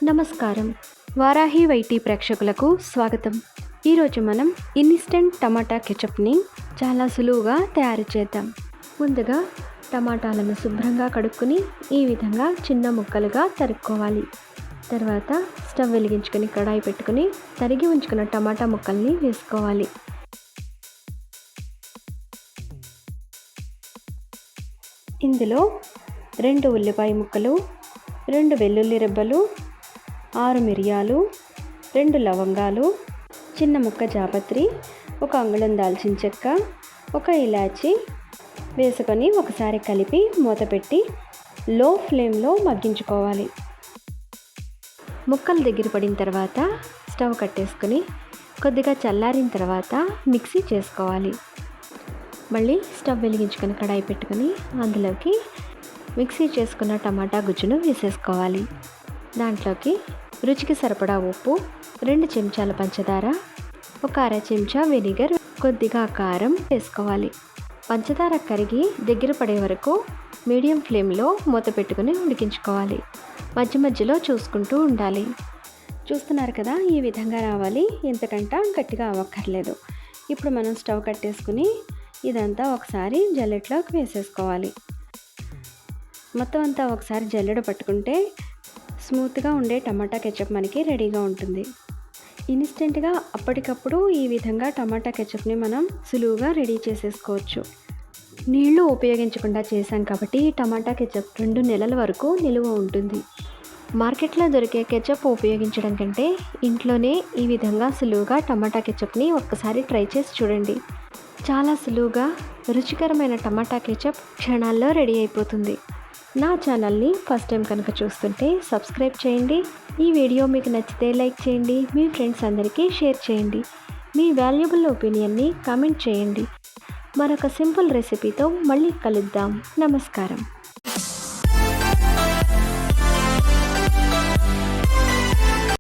నమస్కారం. వారాహి వైటీ ప్రేక్షకులకు స్వాగతం. ఈరోజు మనం ఇన్స్టెంట్ టమాటా కెచప్ని చాలా సులువుగా తయారు చేద్దాం. ముందుగా టమాటాలను శుభ్రంగా కడుక్కొని ఈ విధంగా చిన్న ముక్కలుగా తరుక్కోవాలి. తర్వాత స్టవ్ వెలిగించుకొని కడాయి పెట్టుకుని తరిగి ఉంచుకున్న టమాటా ముక్కల్ని వేసుకోవాలి. ఇందులో 2 ఉల్లిపాయ ముక్కలు, 2 వెల్లుల్లి రెబ్బలు, 6 మిరియాలు, 2 లవంగాలు, చిన్న ముక్క జాపత్రి, 1 అంగుళం దాల్చిన చెక్క, 1 ఇలాచి వేసుకొని ఒకసారి కలిపి మూత పెట్టి లో ఫ్లేమ్లో మగ్గించుకోవాలి. ముక్కలు దగ్గర పడిన తర్వాత స్టవ్ కట్టేసుకొని కొద్దిగా చల్లారిన తర్వాత మిక్సీ చేసుకోవాలి. మళ్ళీ స్టవ్ వెలిగించుకొని కడాయి పెట్టుకొని అందులోకి మిక్సీ చేసుకున్న టమాటా గుజ్జును వేసేసుకోవాలి. దాంట్లోకి రుచికి సరిపడా ఉప్పు, 2 చెంచాల పంచదార, 1 అర చెంచా వెనిగర్, కొద్దిగా కారం వేసుకోవాలి. పంచదార కరిగి దగ్గర పడే వరకు మీడియం ఫ్లేమ్లో మూత పెట్టుకుని ఉడికించుకోవాలి. మధ్య మధ్యలో చూసుకుంటూ ఉండాలి. చూస్తున్నారు కదా, ఈ విధంగా రావాలి. ఇంతకంటే గట్టిగా అవ్వక్కర్లేదు. ఇప్పుడు మనం స్టవ్ కట్టేసుకుని ఇదంతా ఒకసారి జల్లెడలోకి వేసేసుకోవాలి. మొత్తం అంతా ఒకసారి జల్లెడ పట్టుకుంటే స్మూత్గా ఉండే టమాటా కెచప్ మనకి రెడీగా ఉంటుంది. ఇన్స్టెంట్గా అప్పటికప్పుడు ఈ విధంగా టమాటా కెచప్ని మనం సులువుగా రెడీ చేసేసుకోవచ్చు. నీళ్లు ఉపయోగించకుండా చేశాం కాబట్టి ఈ టమాటా కెచప్ 2 నెలల వరకు నిలువ ఉంటుంది. మార్కెట్లో దొరికే కెచప్ ఉపయోగించడం కంటే ఇంట్లోనే ఈ విధంగా సులువుగా టమాటా కెచప్ని ఒక్కసారి ట్రై చేసి చూడండి. చాలా సులువుగా రుచికరమైన టమాటా కెచప్ క్షణాల్లో రెడీ అయిపోతుంది. నా ఛానల్ని ఫస్ట్ టైం కనుక చూస్తుంటే సబ్స్క్రైబ్ చేయండి. ఈ వీడియో మీకు నచ్చితే లైక్ చేయండి. మీ ఫ్రెండ్స్ అందరికీ షేర్ చేయండి. మీ వాల్యుబుల్ ఒపీనియన్ని కామెంట్ చేయండి. మరొక సింపుల్ రెసిపీతో మళ్ళీ కలుద్దాం. నమస్కారం.